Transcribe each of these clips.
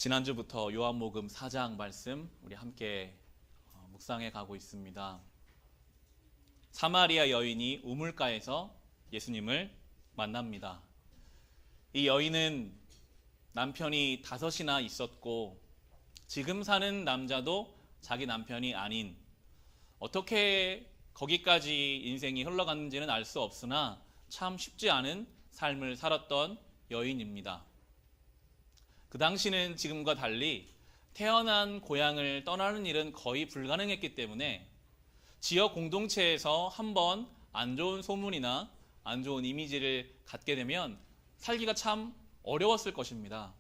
지난주부터 요한복음 4장 말씀 우리 함께 묵상해 가고 있습니다. 사마리아 여인이 우물가에서 예수님을 만납니다. 이 여인은 남편이 5이나 있었고 지금 사는 남자도 자기 남편이 아닌, 어떻게 거기까지 인생이 흘러갔는지는 알 수 없으나 참 쉽지 않은 삶을 살았던 여인입니다. 그 당시는 지금과 달리 태어난 고향을 떠나는 일은 거의 불가능했기 때문에 지역 공동체에서 한번 안 좋은 소문이나 안 좋은 이미지를 갖게 되면 살기가 참 어려웠을 것입니다.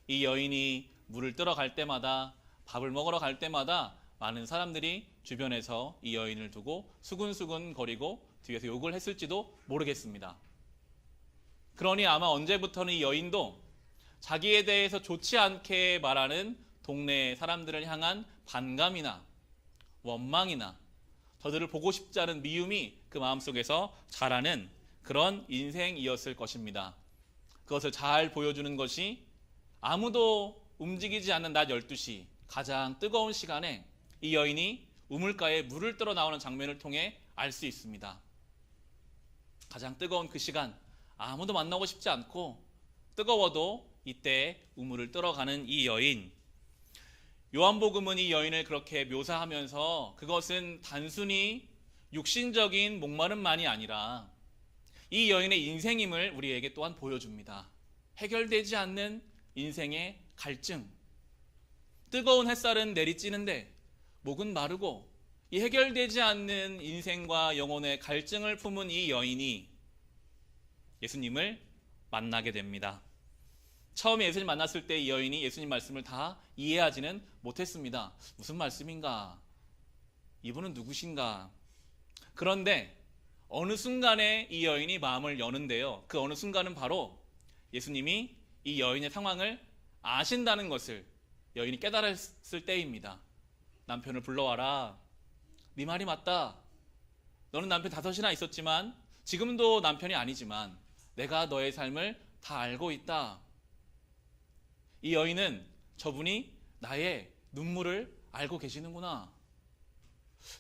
이 여인이 물을 뜨러 갈 때마다, 밥을 먹으러 갈 때마다 많은 사람들이 주변에서 이 여인을 두고 수근수근 거리고 뒤에서 욕을 했을지도 모르겠습니다. 그러니 아마 언제부터는 이 여인도 자기에 대해서 좋지 않게 말하는 동네 사람들을 향한 반감이나 원망이나 저들을 보고 싶지 않은 미움이 그 마음속에서 자라는 그런 인생이었을 것입니다. 그것을 잘 보여주는 것이 아무도 움직이지 않는 낮 12시, 가장 뜨거운 시간에 이 여인이 우물가에 물을 뜨러 나오는 장면을 통해 알 수 있습니다. 가장 뜨거운 그 시간, 아무도 만나고 싶지 않고 뜨거워도 이때 우물을 뜨러 가는 이 여인. 요한복음은 이 여인을 그렇게 묘사하면서 그것은 단순히 육신적인 목마름만이 아니라 이 여인의 인생임을 우리에게 또한 보여줍니다. 해결되지 않는 인생의 갈증. 뜨거운 햇살은 내리쬐는데 목은 마르고 이 해결되지 않는 인생과 영혼의 갈증을 품은 이 여인이 예수님을 만나게 됩니다. 처음에 예수님 만났을 때 이 여인이 예수님 말씀을 다 이해하지는 못했습니다. 무슨 말씀인가? 이분은 누구신가? 그런데 어느 순간에 이 여인이 마음을 여는데요. 그 어느 순간은 바로 예수님이 이 여인의 상황을 아신다는 것을 여인이 깨달았을 때입니다. 남편을 불러와라. 네 말이 맞다. 너는 남편 5이나 있었지만 지금도 남편이 아니지만 내가 너의 삶을 다 알고 있다. 이 여인은 저분이 나의 눈물을 알고 계시는구나.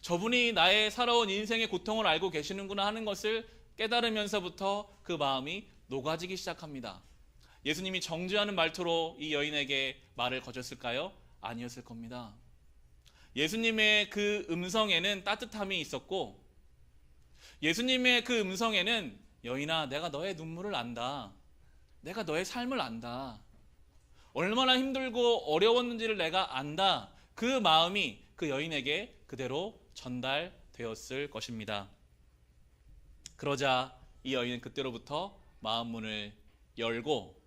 저분이 나의 살아온 인생의 고통을 알고 계시는구나 하는 것을 깨달으면서부터 그 마음이 녹아지기 시작합니다. 예수님이 정죄하는 말투로 이 여인에게 말을 거셨을까요? 아니었을 겁니다. 예수님의 그 음성에는 따뜻함이 있었고, 예수님의 그 음성에는 여인아, 내가 너의 눈물을 안다. 내가 너의 삶을 안다. 얼마나 힘들고 어려웠는지를 내가 안다. 그 마음이 그 여인에게 그대로 전달되었을 것입니다. 그러자 이 여인은 그때로부터 마음문을 열고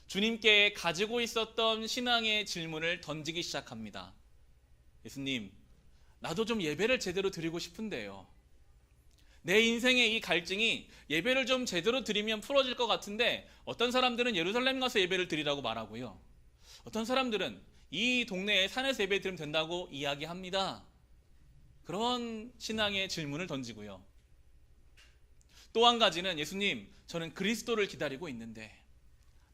주님께 가지고 있었던 신앙의 질문을 던지기 시작합니다. 예수님, 나도 좀 예배를 제대로 드리고 싶은데요. 내 인생의 이 갈증이 예배를 좀 제대로 드리면 풀어질 것 같은데 어떤 사람들은 예루살렘 가서 예배를 드리라고 말하고요. 어떤 사람들은 이 동네에 산에서 예배 드리면 된다고 이야기합니다. 그런 신앙의 질문을 던지고요. 또 한 가지는 예수님, 저는 그리스도를 기다리고 있는데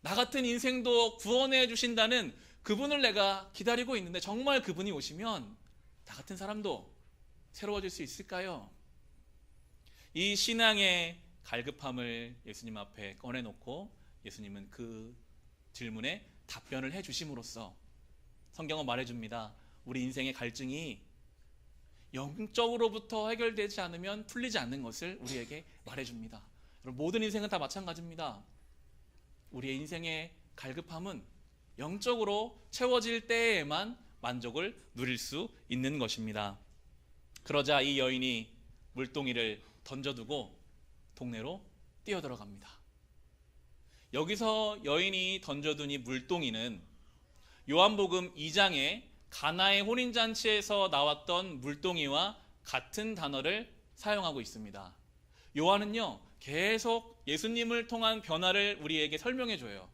나 같은 인생도 구원해 주신다는 그분을 내가 기다리고 있는데 정말 그분이 오시면 나 같은 사람도 새로워질 수 있을까요? 이 신앙의 갈급함을 예수님 앞에 꺼내놓고 예수님은 그 질문에 답변을 해주심으로써 성경은 말해줍니다. 우리 인생의 갈증이 영적으로부터 해결되지 않으면 풀리지 않는 것을 우리에게 말해줍니다. 여러분, 모든 인생은 다 마찬가지입니다. 우리의 인생의 갈급함은 영적으로 채워질 때에만 만족을 누릴 수 있는 것입니다. 그러자 이 여인이 물동이를 던져두고 동네로 뛰어들어갑니다. 여기서 여인이 던져둔 이 물동이는 요한복음 2장에 가나의 혼인잔치에서 나왔던 물동이와 같은 단어를 사용하고 있습니다. 요한은요, 계속 예수님을 통한 변화를 우리에게 설명해줘요.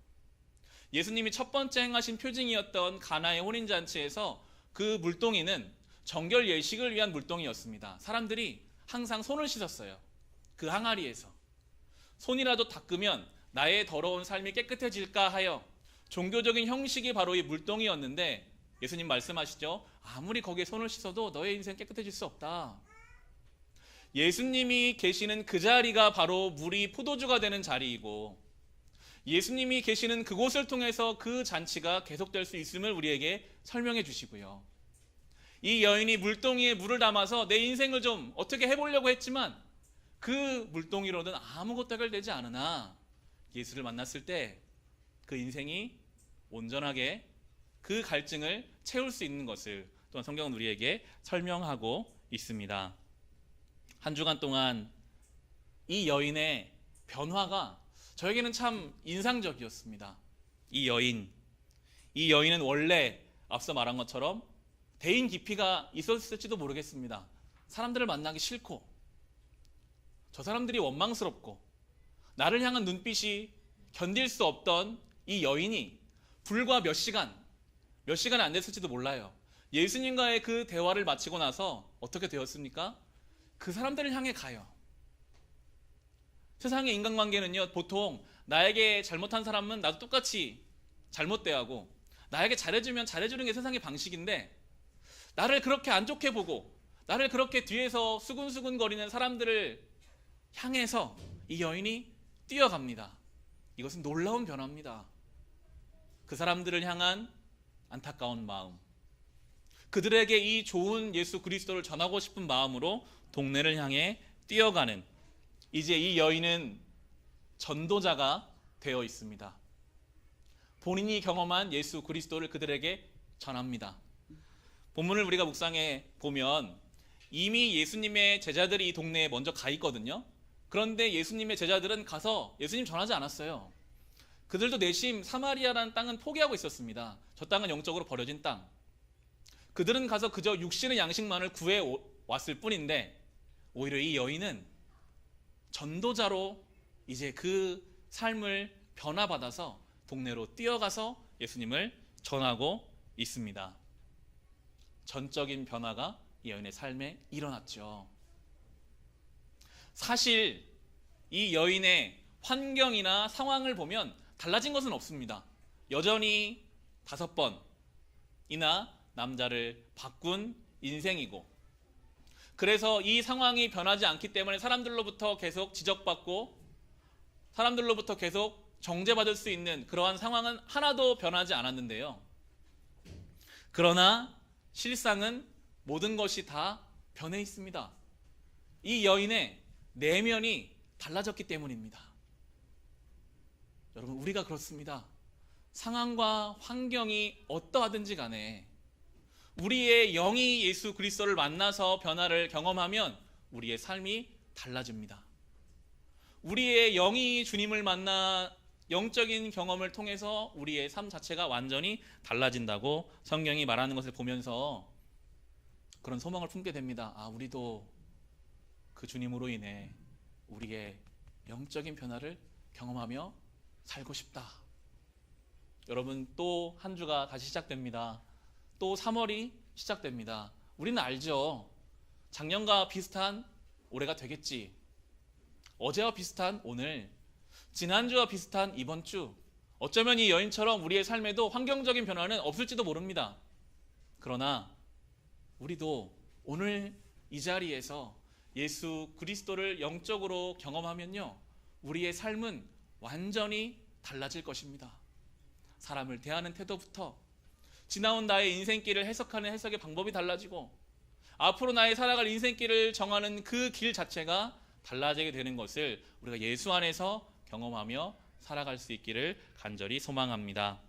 예수님이 첫 번째 행하신 표징이었던 가나의 혼인잔치에서 그 물동이는 정결 예식을 위한 물동이었습니다. 사람들이 항상 손을 씻었어요. 그 항아리에서. 손이라도 닦으면 나의 더러운 삶이 깨끗해질까 하여 종교적인 형식이 바로 이 물동이었는데 예수님 말씀하시죠. 아무리 거기에 손을 씻어도 너의 인생 깨끗해질 수 없다. 예수님이 계시는 그 자리가 바로 물이 포도주가 되는 자리이고 예수님이 계시는 그곳을 통해서 그 잔치가 계속될 수 있음을 우리에게 설명해 주시고요. 이 여인이 물동이에 물을 담아서 내 인생을 좀 어떻게 해보려고 했지만 그 물동이로는 아무것도 해결되지 않으나 예수를 만났을 때 그 인생이 온전하게 그 갈증을 채울 수 있는 것을 또한 성경은 우리에게 설명하고 있습니다. 한 주간 동안 이 여인의 변화가 저에게는 참 인상적이었습니다. 이 여인은 원래 앞서 말한 것처럼 대인 기피가 있었을지도 모르겠습니다. 사람들을 만나기 싫고 저 사람들이 원망스럽고 나를 향한 눈빛이 견딜 수 없던 이 여인이 불과 몇 시간 안 됐을지도 몰라요. 예수님과의 그 대화를 마치고 나서 어떻게 되었습니까? 그 사람들을 향해 가요. 세상의 인간관계는요, 보통 나에게 잘못한 사람은 나도 똑같이 잘못대하고 나에게 잘해주면 잘해주는 게 세상의 방식인데 나를 그렇게 안 좋게 보고 나를 그렇게 뒤에서 수근수근거리는 사람들을 향해서 이 여인이 뛰어갑니다. 이것은 놀라운 변화입니다. 그 사람들을 향한 안타까운 마음, 그들에게 이 좋은 예수 그리스도를 전하고 싶은 마음으로 동네를 향해 뛰어가는, 이제 이 여인은 전도자가 되어 있습니다. 본인이 경험한 예수 그리스도를 그들에게 전합니다. 본문을 우리가 묵상해 보면 이미 예수님의 제자들이 이 동네에 먼저 가 있거든요. 그런데 예수님의 제자들은 가서 예수님 전하지 않았어요. 그들도 내심 사마리아라는 땅은 포기하고 있었습니다. 저 땅은 영적으로 버려진 땅. 그들은 가서 그저 육신의 양식만을 구해 왔을 뿐인데 오히려 이 여인은 전도자로 이제 그 삶을 변화받아서 동네로 뛰어가서 예수님을 전하고 있습니다. 전적인 변화가 이 여인의 삶에 일어났죠. 사실 이 여인의 환경이나 상황을 보면 달라진 것은 없습니다. 여전히 5번이나 남자를 바꾼 인생이고, 그래서 이 상황이 변하지 않기 때문에 사람들로부터 계속 지적받고 사람들로부터 계속 정죄받을 수 있는 그러한 상황은 하나도 변하지 않았는데요. 그러나 실상은 모든 것이 다 변해 있습니다. 이 여인의 내면이 달라졌기 때문입니다. 여러분, 우리가 그렇습니다. 상황과 환경이 어떠하든지 간에 우리의 영이 예수 그리스도를 만나서 변화를 경험하면 우리의 삶이 달라집니다. 우리의 영이 주님을 만나 영적인 경험을 통해서 우리의 삶 자체가 완전히 달라진다고 성경이 말하는 것을 보면서 그런 소망을 품게 됩니다. 우리도 그 주님으로 인해 우리의 영적인 변화를 경험하며 살고 싶다. 여러분, 또 한 주가 다시 시작됩니다. 또 3월이 시작됩니다. 우리는 알죠. 작년과 비슷한 올해가 되겠지. 어제와 비슷한 오늘, 지난주와 비슷한 이번 주, 어쩌면 이 여인처럼 우리의 삶에도 환경적인 변화는 없을지도 모릅니다. 그러나 우리도 오늘 이 자리에서 예수 그리스도를 영적으로 경험하면요, 우리의 삶은 완전히 달라질 것입니다. 사람을 대하는 태도부터 지나온 나의 인생길을 해석하는 해석의 방법이 달라지고 앞으로 나의 살아갈 인생길을 정하는 그 길 자체가 달라지게 되는 것을 우리가 예수 안에서 경험하며 살아갈 수 있기를 간절히 소망합니다.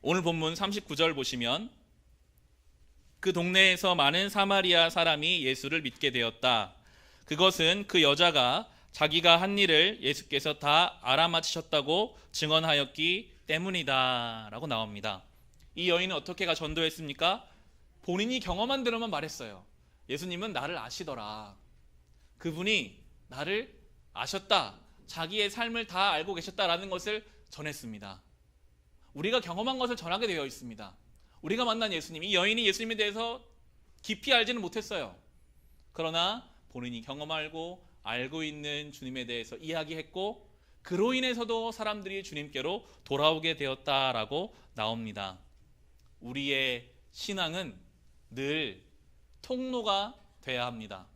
오늘 본문 39절 보시면 그 동네에서 많은 사마리아 사람이 예수를 믿게 되었다. 그것은 그 여자가 자기가 한 일을 예수께서 다 알아맞히셨다고 증언하였기 때문이다 라고 나옵니다. 이 여인은 어떻게 전도했습니까? 본인이 경험한 대로만 말했어요. 예수님은 나를 아시더라. 그분이 나를 아셨다. 자기의 삶을 다 알고 계셨다라는 것을 전했습니다. 우리가 경험한 것을 전하게 되어 있습니다. 우리가 만난 예수님, 이 여인이 예수님에 대해서 깊이 알지는 못했어요. 그러나 본인이 경험하고 알고 있는 주님에 대해서 이야기했고 그로 인해서도 사람들이 주님께로 돌아오게 되었다라고 나옵니다. 우리의 신앙은 늘 통로가 돼야 합니다.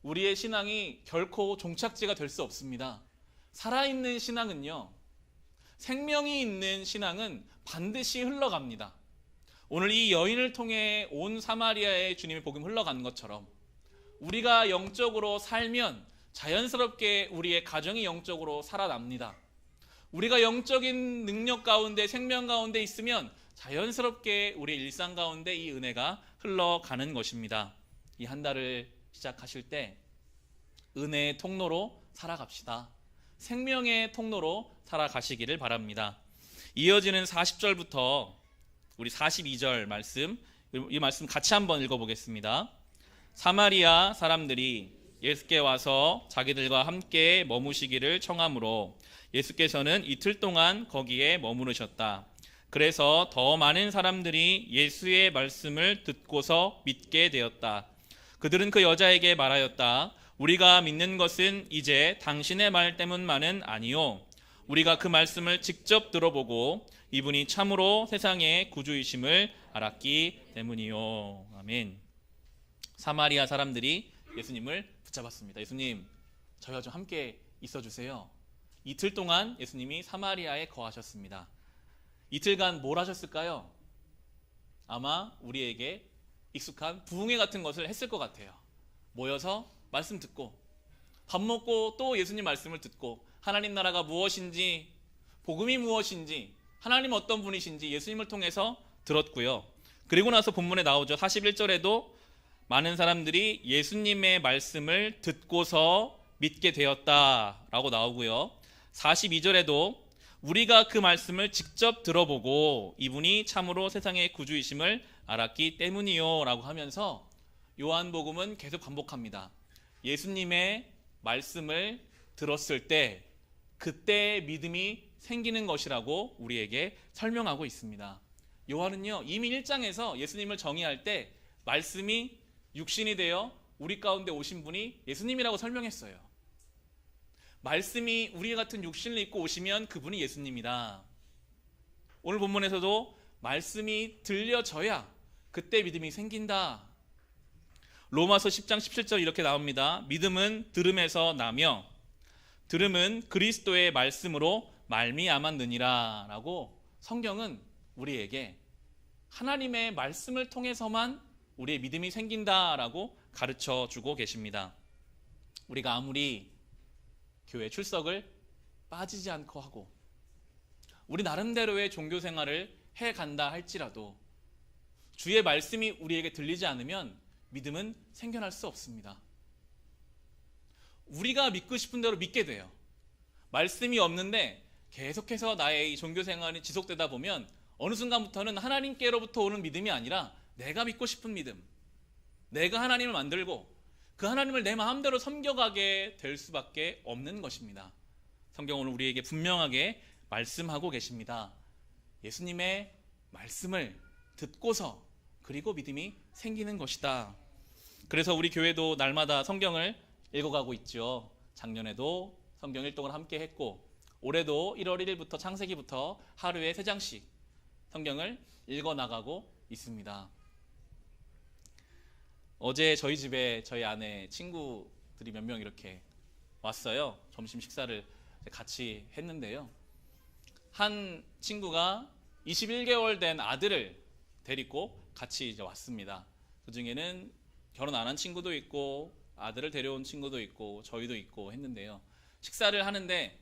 우리의 신앙이 결코 종착지가 될 수 없습니다. 살아있는 신앙은요, 생명이 있는 신앙은 반드시 흘러갑니다. 오늘 이 여인을 통해 온 사마리아에 주님의 복음이 흘러간 것처럼 우리가 영적으로 살면 자연스럽게 우리의 가정이 영적으로 살아납니다. 우리가 영적인 능력 가운데, 생명 가운데 있으면 자연스럽게 우리 일상 가운데 이 은혜가 흘러가는 것입니다. 이 한 달을 시작하실 때 은혜의 통로로 살아갑시다. 생명의 통로로 살아가시기를 바랍니다. 이어지는 40절부터 우리 42절 말씀, 이 말씀 같이 한번 읽어보겠습니다. 사마리아 사람들이 예수께 와서 자기들과 함께 머무시기를 청하므로 예수께서는 이틀 동안 거기에 머무르셨다. 그래서 더 많은 사람들이 예수의 말씀을 듣고서 믿게 되었다. 그들은 그 여자에게 말하였다. 우리가 믿는 것은 이제 당신의 말 때문만은 아니요, 우리가 그 말씀을 직접 들어보고 이분이 참으로 세상의 구주이심을 알았기 때문이요. 아멘. 사마리아 사람들이 예수님을 붙잡았습니다. 예수님, 저희와 좀 함께 있어주세요. 이틀 동안 예수님이 사마리아에 거하셨습니다. 이틀간 뭘 하셨을까요? 아마 우리에게 익숙한 부흥회 같은 것을 했을 것 같아요. 모여서 말씀 듣고 밥 먹고 또 예수님 말씀을 듣고 하나님 나라가 무엇인지, 복음이 무엇인지, 하나님 어떤 분이신지 예수님을 통해서 들었고요. 그리고 나서 본문에 나오죠. 41절에도 많은 사람들이 예수님의 말씀을 듣고서 믿게 되었다라고 나오고요. 42절에도 우리가 그 말씀을 직접 들어보고 이분이 참으로 세상의 구주이심을 알았기 때문이요 라고 하면서 요한복음은 계속 반복합니다. 예수님의 말씀을 들었을 때 그때 믿음이 생기는 것이라고 우리에게 설명하고 있습니다. 요한은요, 이미 1장에서 예수님을 정의할 때 말씀이 육신이 되어 우리 가운데 오신 분이 예수님이라고 설명했어요. 말씀이 우리 같은 육신을 입고 오시면 그분이 예수님이다. 오늘 본문에서도 말씀이 들려져야 그때 믿음이 생긴다. 로마서 10장 17절 이렇게 나옵니다. 믿음은 들음에서 나며 들음은 그리스도의 말씀으로 말미암았느니라 라고 성경은 우리에게 하나님의 말씀을 통해서만 우리의 믿음이 생긴다라고 가르쳐 주고 계십니다. 우리가 아무리 교회 출석을 빠지지 않고 하고 우리 나름대로의 종교 생활을 해간다 할지라도 주의 말씀이 우리에게 들리지 않으면 믿음은 생겨날 수 없습니다. 우리가 믿고 싶은 대로 믿게 돼요. 말씀이 없는데 계속해서 나의 이 종교 생활이 지속되다 보면 어느 순간부터는 하나님께로부터 오는 믿음이 아니라 내가 믿고 싶은 믿음, 내가 하나님을 만들고 그 하나님을 내 마음대로 섬겨가게 될 수밖에 없는 것입니다. 성경은 우리에게 분명하게 말씀하고 계십니다. 예수님의 말씀을 듣고서 그리고 믿음이 생기는 것이다. 그래서 우리 교회도 날마다 성경을 읽어가고 있죠. 작년에도 성경 일독을 함께 했고 올해도 1월 1일부터 창세기부터 하루에 3장씩 성경을 읽어나가고 있습니다. 어제 저희 집에 저희 아내 친구들이 몇 명 이렇게 왔어요. 점심 식사를 같이 했는데요. 한 친구가 21개월 된 아들을 데리고 같이 이제 왔습니다. 그 중에는 결혼 안 한 친구도 있고 아들을 데려온 친구도 있고 저희도 있고 했는데요. 식사를 하는데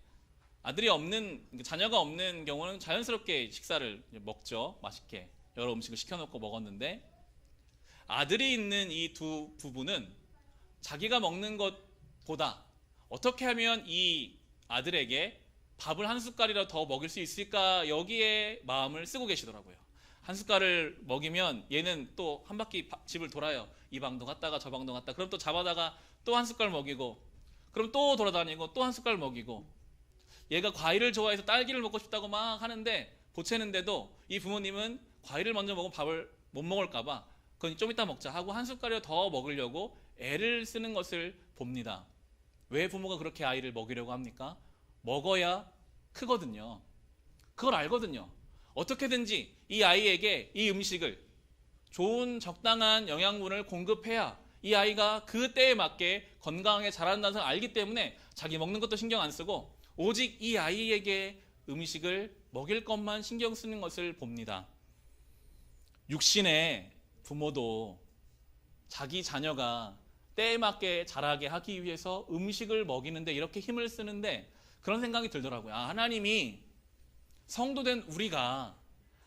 아들이 없는, 자녀가 없는 경우는 자연스럽게 식사를 먹죠. 맛있게 여러 음식을 시켜놓고 먹었는데 아들이 있는 이 두 부부는 자기가 먹는 것보다 어떻게 하면 이 아들에게 밥을 한 숟갈이라도 더 먹일 수 있을까 여기에 마음을 쓰고 계시더라고요. 한 숟갈을 먹이면 얘는 또 한 바퀴 집을 돌아요. 이 방도 갔다가 저 방도 갔다. 그럼 또 잡아다가 또 한 숟갈 먹이고 그럼 또 돌아다니고 또 한 숟갈 먹이고 얘가 과일을 좋아해서 딸기를 먹고 싶다고 막 하는데 보채는데도 이 부모님은 과일을 먼저 먹으면 밥을 못 먹을까 봐 그건 좀 이따 먹자 하고 한 숟갈이라도 더 먹으려고 애를 쓰는 것을 봅니다. 왜 부모가 그렇게 아이를 먹이려고 합니까? 먹어야 크거든요. 그걸 알거든요. 어떻게든지 이 아이에게 이 음식을 좋은 적당한 영양분을 공급해야 이 아이가 그 때에 맞게 건강하게 자란다는 걸 알기 때문에 자기 먹는 것도 신경 안 쓰고 오직 이 아이에게 음식을 먹일 것만 신경 쓰는 것을 봅니다. 육신의 부모도 자기 자녀가 때에 맞게 자라게 하기 위해서 음식을 먹이는데 이렇게 힘을 쓰는데 그런 생각이 들더라고요. 하나님이 성도된 우리가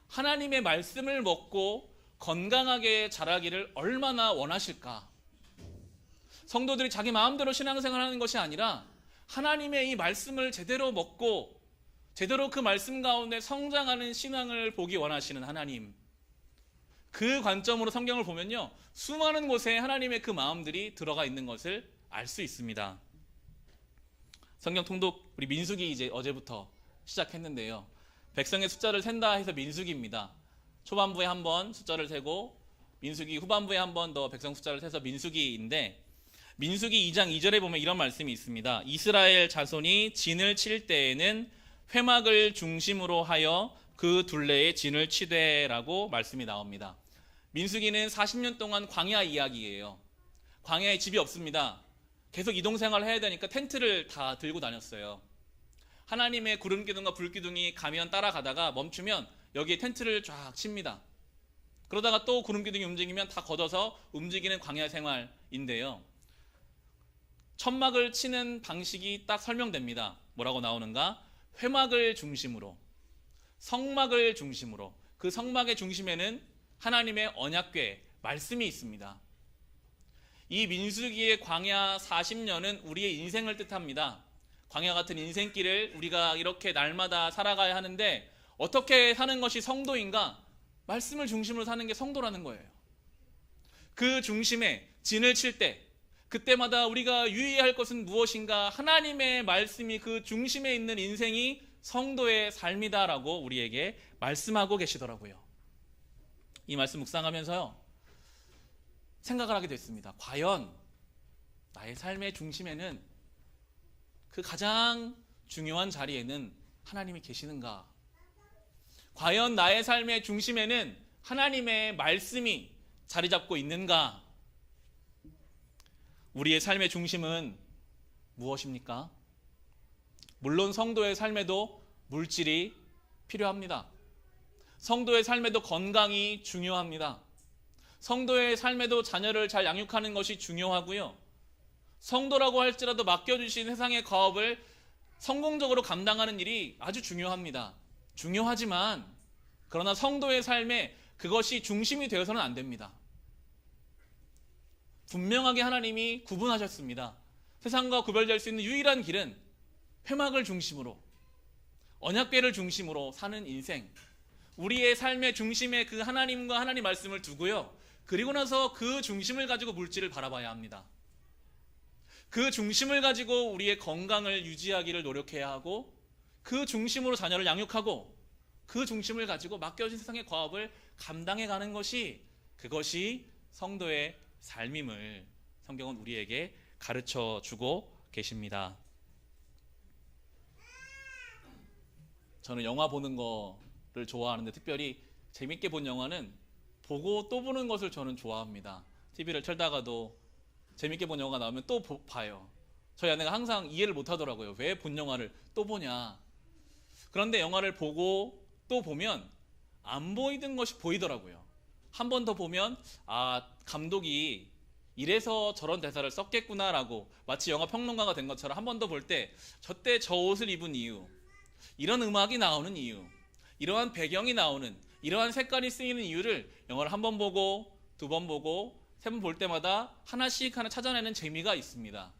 하나님의 말씀을 먹고 건강하게 자라기를 얼마나 원하실까? 성도들이 자기 마음대로 신앙생활하는 것이 아니라 하나님의 이 말씀을 제대로 먹고 제대로 그 말씀 가운데 성장하는 신앙을 보기 원하시는 하나님. 그 관점으로 성경을 보면요, 수많은 곳에 하나님의 그 마음들이 들어가 있는 것을 알 수 있습니다. 성경 통독 우리 민수기 이제 어제부터 시작했는데요. 백성의 숫자를 센다 해서 민수기입니다. 초반부에 한번 숫자를 세고 민수기 후반부에 한 번 더 백성 숫자를 세서 민수기인데, 민수기 2장 2절에 보면 이런 말씀이 있습니다. 이스라엘 자손이 진을 칠 때에는 회막을 중심으로 하여 그 둘레에 진을 치되라고 말씀이 나옵니다. 민수기는 40년 동안 광야 이야기예요. 광야에 집이 없습니다. 계속 이동생활을 해야 되니까 텐트를 다 들고 다녔어요. 하나님의 구름기둥과 불기둥이 가면 따라가다가 멈추면 여기에 텐트를 쫙 칩니다. 그러다가 또 구름기둥이 움직이면 다 걷어서 움직이는 광야 생활인데요. 천막을 치는 방식이 딱 설명됩니다. 뭐라고 나오는가? 회막을 중심으로, 성막을 중심으로, 그 성막의 중심에는 하나님의 언약궤, 말씀이 있습니다. 이 민수기의 광야 40년은 우리의 인생을 뜻합니다. 광야 같은 인생길을 우리가 이렇게 날마다 살아가야 하는데 어떻게 사는 것이 성도인가? 말씀을 중심으로 사는 게 성도라는 거예요. 그 중심에 진을 칠 때 그때마다 우리가 유의해야 할 것은 무엇인가? 하나님의 말씀이 그 중심에 있는 인생이 성도의 삶이다라고 우리에게 말씀하고 계시더라고요. 이 말씀 묵상하면서요, 생각을 하게 됐습니다. 과연 나의 삶의 중심에는 그 가장 중요한 자리에는 하나님이 계시는가? 과연 나의 삶의 중심에는 하나님의 말씀이 자리 잡고 있는가? 우리의 삶의 중심은 무엇입니까? 물론 성도의 삶에도 물질이 필요합니다. 성도의 삶에도 건강이 중요합니다. 성도의 삶에도 자녀를 잘 양육하는 것이 중요하고요. 성도라고 할지라도 맡겨주신 세상의 과업을 성공적으로 감당하는 일이 아주 중요합니다. 중요하지만 그러나 성도의 삶에 그것이 중심이 되어서는 안 됩니다. 분명하게 하나님이 구분하셨습니다. 세상과 구별될 수 있는 유일한 길은 회막을 중심으로, 언약궤를 중심으로 사는 인생, 우리의 삶의 중심에 그 하나님과 하나님 말씀을 두고요, 그리고 나서 그 중심을 가지고 물질을 바라봐야 합니다. 그 중심을 가지고 우리의 건강을 유지하기를 노력해야 하고, 그 중심으로 자녀를 양육하고, 그 중심을 가지고 맡겨진 세상의 과업을 감당해 가는 것이, 그것이 성도의 삶임을 성경은 우리에게 가르쳐 주고 계십니다. 저는 영화 보는 거를 좋아하는데 특별히 재밌게 본 영화는 보고 또 보는 것을 저는 좋아합니다. TV를 틀다가도 재밌게 본 영화가 나오면 또 봐요. 저희 아내가 항상 이해를 못 하더라고요. 왜 본 영화를 또 보냐. 그런데 영화를 보고 또 보면 안 보이던 것이 보이더라고요. 한 번 더 보면 감독이 이래서 저런 대사를 썼겠구나라고, 마치 영화 평론가가 된 것처럼 한 번 더 볼 때 저때 저 옷을 입은 이유, 이런 음악이 나오는 이유, 이러한 배경이 나오는, 이러한 색깔이 쓰이는 이유를 영화를 한 번 보고 두 번 보고 세 번 볼 때마다 하나씩 찾아내는 재미가 있습니다.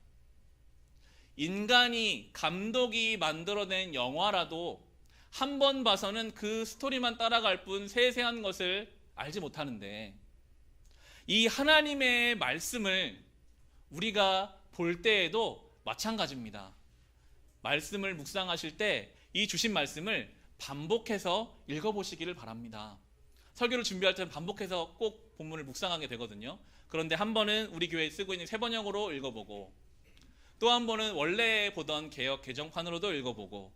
인간이, 감독이 만들어낸 영화라도 한 번 봐서는 그 스토리만 따라갈 뿐 세세한 것을 알지 못하는데, 이 하나님의 말씀을 우리가 볼 때에도 마찬가지입니다. 말씀을 묵상하실 때 이 주신 말씀을 반복해서 읽어보시기를 바랍니다. 설교를 준비할 때는 반복해서 꼭 본문을 묵상하게 되거든요. 그런데 한 번은 우리 교회에 쓰고 있는 세번역으로 읽어보고, 또 한 번은 원래 보던 개역 개정판으로도 읽어보고,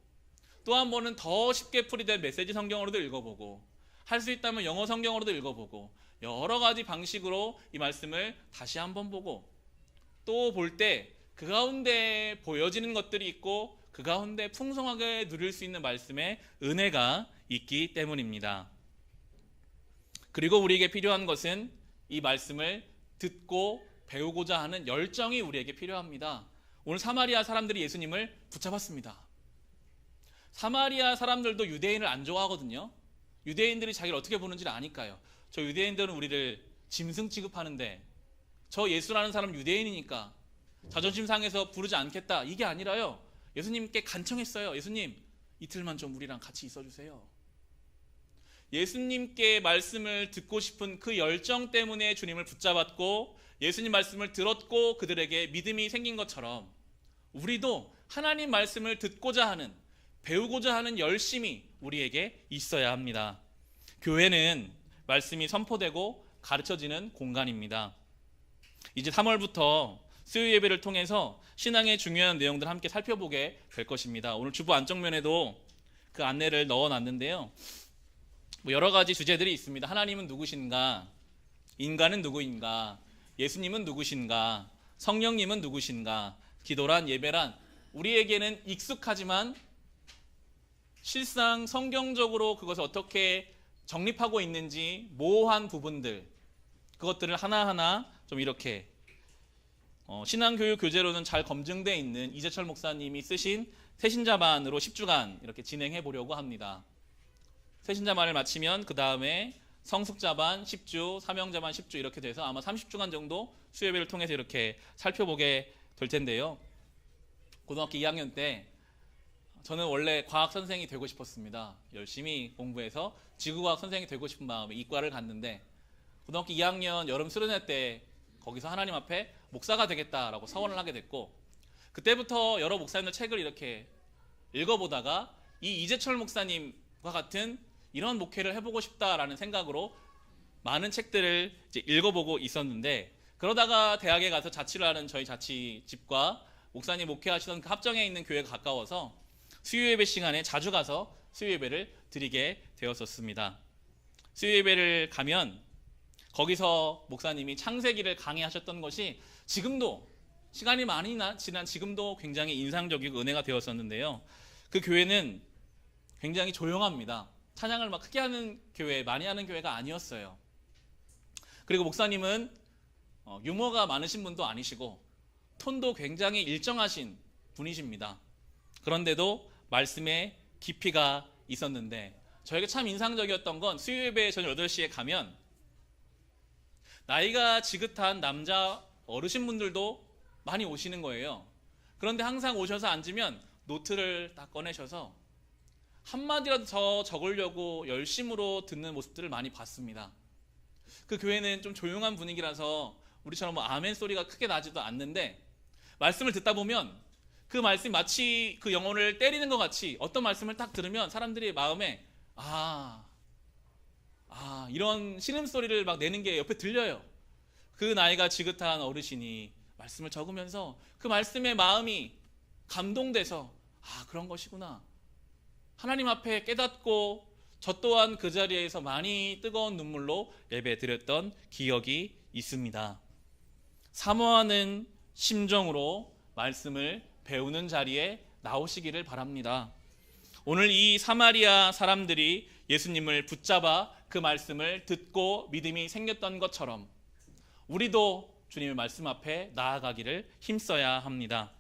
또 한 번은 더 쉽게 풀이된 메시지 성경으로도 읽어보고, 할 수 있다면 영어 성경으로도 읽어보고, 여러 가지 방식으로 이 말씀을 다시 한번 보고, 또 볼 때 그 가운데 보여지는 것들이 있고 그 가운데 풍성하게 누릴 수 있는 말씀의 은혜가 있기 때문입니다. 그리고 우리에게 필요한 것은 이 말씀을 듣고 배우고자 하는 열정이 우리에게 필요합니다. 오늘 사마리아 사람들이 예수님을 붙잡았습니다. 사마리아 사람들도 유대인을 안 좋아하거든요. 유대인들이 자기를 어떻게 보는지를 아니까요. 저 유대인들은 우리를 짐승 취급하는데 저 예수라는 사람 유대인이니까 자존심 상해서 부르지 않겠다, 이게 아니라요, 예수님께 간청했어요. 예수님, 이틀만 좀 우리랑 같이 있어주세요. 예수님께 말씀을 듣고 싶은 그 열정 때문에 주님을 붙잡았고 예수님 말씀을 들었고 그들에게 믿음이 생긴 것처럼 우리도 하나님 말씀을 듣고자 하는, 배우고자 하는 열심이 우리에게 있어야 합니다. 교회는 말씀이 선포되고 가르쳐지는 공간입니다. 이제 3월부터 수요 예배를 통해서 신앙의 중요한 내용들을 함께 살펴보게 될 것입니다. 오늘 주보 안쪽면에도 그 안내를 넣어놨는데요. 여러 가지 주제들이 있습니다. 하나님은 누구신가? 인간은 누구인가? 예수님은 누구신가? 성령님은 누구신가? 기도란, 예배란, 우리에게는 익숙하지만 실상 성경적으로 그것을 어떻게 정립하고 있는지 모호한 부분들, 그것들을 하나하나 좀 이렇게 신앙교육 교재로는 잘 검증되어 있는 이재철 목사님이 쓰신 새신자반으로 10주간 이렇게 진행해 보려고 합니다. 새신자반을 마치면 그 다음에 성숙자반 10주, 사명자반 10주 이렇게 돼서 아마 30주간 정도 수요예배를 통해서 이렇게 살펴보게 될 텐데요. 고등학교 2학년 때 저는 원래 과학 선생이 되고 싶었습니다. 열심히 공부해서 지구과학 선생이 되고 싶은 마음에 이과를 갔는데 고등학교 2학년 여름 수련회 때 거기서 하나님 앞에 목사가 되겠다라고 서원을 하게 됐고, 그때부터 여러 목사님들 책을 이렇게 읽어보다가 이 이재철 목사님과 같은 이런 목회를 해보고 싶다라는 생각으로 많은 책들을 이제 읽어보고 있었는데, 그러다가 대학에 가서 자취를 하는 저희 자취집과 목사님 목회하시던 그 합정에 있는 교회가 가까워서 수요예배 시간에 자주 가서 수요예배를 드리게 되었었습니다. 수요예배를 가면 거기서 목사님이 창세기를 강의하셨던 것이 지금도, 시간이 많이 지난 지금도 굉장히 인상적이고 은혜가 되었었는데요. 그 교회는 굉장히 조용합니다. 찬양을 막 크게 하는 교회, 많이 하는 교회가 아니었어요. 그리고 목사님은 유머가 많으신 분도 아니시고 톤도 굉장히 일정하신 분이십니다. 그런데도 말씀에 깊이가 있었는데 저에게 참 인상적이었던 건 수요예배 저녁 8시에 가면 나이가 지긋한 남자 어르신분들도 많이 오시는 거예요. 그런데 항상 오셔서 앉으면 노트를 딱 꺼내셔서 한마디라도 더 적으려고 열심으로 듣는 모습들을 많이 봤습니다. 그 교회는 좀 조용한 분위기라서 우리처럼 뭐 아멘 소리가 크게 나지도 않는데 말씀을 듣다 보면 그 말씀이 마치 그 영혼을 때리는 것 같이 어떤 말씀을 딱 들으면 사람들이 마음에 이런 신음소리를 막 내는 게 옆에 들려요. 그 나이가 지긋한 어르신이 말씀을 적으면서 그 말씀에 마음이 감동돼서 그런 것이구나. 하나님 앞에 깨닫고 저 또한 그 자리에서 많이 뜨거운 눈물로 예배 드렸던 기억이 있습니다. 사모하는 심정으로 말씀을 배우는 자리에 나오시기를 바랍니다. 오늘 이 사마리아 사람들이 예수님을 붙잡아 그 말씀을 듣고 믿음이 생겼던 것처럼 우리도 주님의 말씀 앞에 나아가기를 힘써야 합니다.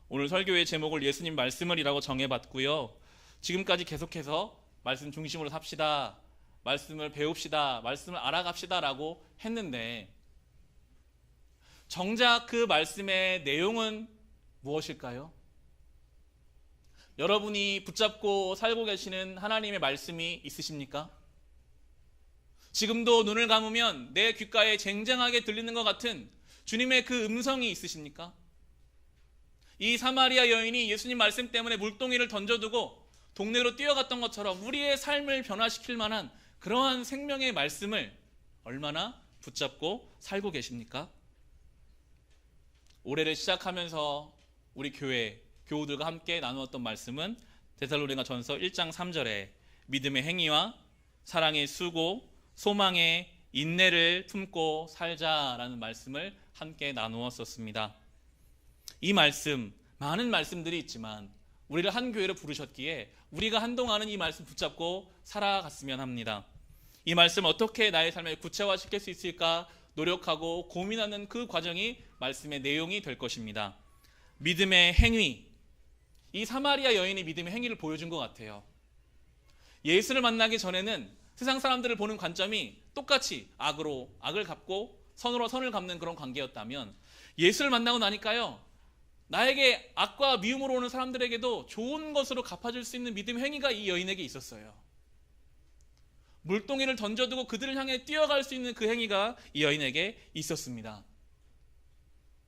오늘 설교의 제목을 예수님 말씀을이라고 정해봤고요. 지금까지 계속해서 말씀 중심으로 삽시다, 말씀을 배웁시다, 말씀을 알아갑시다라고 했는데 정작 그 말씀의 내용은 무엇일까요? 여러분이 붙잡고 살고 계시는 하나님의 말씀이 있으십니까? 지금도 눈을 감으면 내 귓가에 쟁쟁하게 들리는 것 같은 주님의 그 음성이 있으십니까? 이 사마리아 여인이 예수님 말씀 때문에 물동이를 던져두고 동네로 뛰어갔던 것처럼 우리의 삶을 변화시킬 만한 그러한 생명의 말씀을 얼마나 붙잡고 살고 계십니까? 올해를 시작하면서 우리 교우들과 함께 나누었던 말씀은 데살로니가전서 1장 3절에 믿음의 행위와 사랑의 수고, 소망의 인내를 품고 살자라는 말씀을 함께 나누었었습니다. 이 말씀, 많은 말씀들이 있지만 우리를 한 교회로 부르셨기에 우리가 한동안은 이 말씀 붙잡고 살아갔으면 합니다. 이 말씀 어떻게 나의 삶에 구체화시킬 수 있을까 노력하고 고민하는 그 과정이 말씀의 내용이 될 것입니다. 믿음의 행위, 이 사마리아 여인이 믿음의 행위를 보여준 것 같아요. 예수를 만나기 전에는 세상 사람들을 보는 관점이 똑같이 악을 갚고 선으로 선을 갚는 그런 관계였다면 예수를 만나고 나니까요, 나에게 악과 미움으로 오는 사람들에게도 좋은 것으로 갚아줄 수 있는 믿음의 행위가 이 여인에게 있었어요. 물동이를 던져두고 그들을 향해 뛰어갈 수 있는 그 행위가 이 여인에게 있었습니다.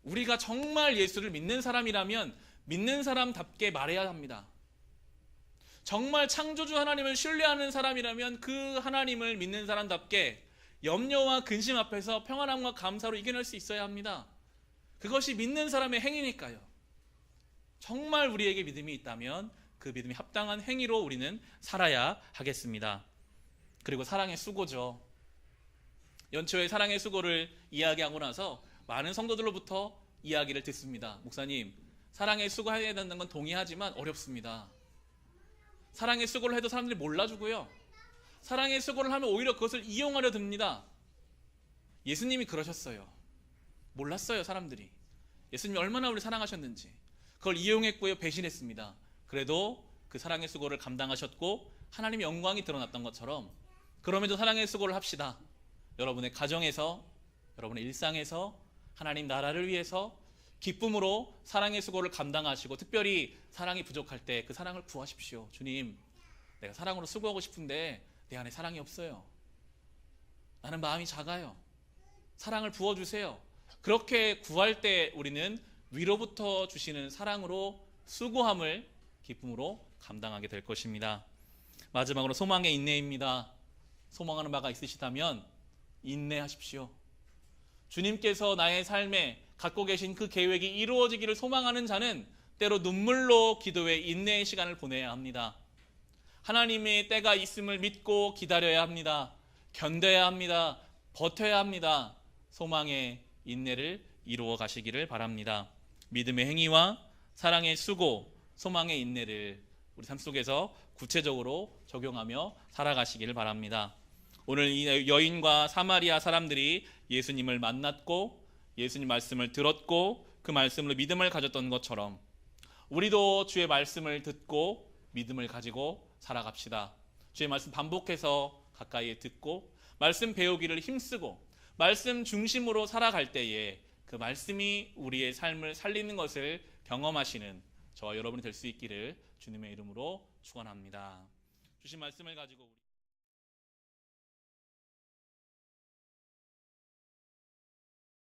우리가 정말 예수를 믿는 사람이라면 믿는 사람답게 말해야 합니다. 정말 창조주 하나님을 신뢰하는 사람이라면 그 하나님을 믿는 사람답게 염려와 근심 앞에서 평안함과 감사로 이겨낼 수 있어야 합니다. 그것이 믿는 사람의 행위니까요. 정말 우리에게 믿음이 있다면 그 믿음이 합당한 행위로 우리는 살아야 하겠습니다. 그리고 사랑의 수고죠. 연초에 사랑의 수고를 이야기하고 나서 많은 성도들로부터 이야기를 듣습니다. 목사님, 사랑의 수고해야 된다는 건 동의하지만 어렵습니다. 사랑의 수고를 해도 사람들이 몰라주고요. 사랑의 수고를 하면 오히려 그것을 이용하려 듭니다. 예수님이 그러셨어요. 몰랐어요, 사람들이. 예수님이 얼마나 우리 사랑하셨는지. 그걸 이용했고요, 배신했습니다. 그래도 그 사랑의 수고를 감당하셨고 하나님의 영광이 드러났던 것처럼 그럼에도 사랑의 수고를 합시다. 여러분의 가정에서, 여러분의 일상에서 하나님 나라를 위해서 기쁨으로 사랑의 수고를 감당하시고 특별히 사랑이 부족할 때 그 사랑을 구하십시오. 주님, 내가 사랑으로 수고하고 싶은데 내 안에 사랑이 없어요. 나는 마음이 작아요. 사랑을 부어주세요. 그렇게 구할 때 우리는 위로부터 주시는 사랑으로 수고함을 기쁨으로 감당하게 될 것입니다. 마지막으로 소망의 인내입니다. 소망하는 바가 있으시다면 인내하십시오. 주님께서 나의 삶에 갖고 계신 그 계획이 이루어지기를 소망하는 자는 때로 눈물로 기도에 인내의 시간을 보내야 합니다. 하나님의 때가 있음을 믿고 기다려야 합니다. 견뎌야 합니다. 버텨야 합니다. 소망의 인내를 이루어 가시기를 바랍니다. 믿음의 행위와 사랑의 수고, 소망의 인내를 우리 삶 속에서 구체적으로 적용하며 살아가시기를 바랍니다. 오늘 이 여인과 사마리아 사람들이 예수님을 만났고 예수님 말씀을 들었고 그 말씀으로 믿음을 가졌던 것처럼 우리도 주의 말씀을 듣고 믿음을 가지고 살아갑시다. 주의 말씀 반복해서 가까이 듣고 말씀 배우기를 힘쓰고 말씀 중심으로 살아갈 때에 그 말씀이 우리의 삶을 살리는 것을 경험하시는 저와 여러분이 될 수 있기를 주님의 이름으로 축원합니다. 주신 말씀을 가지고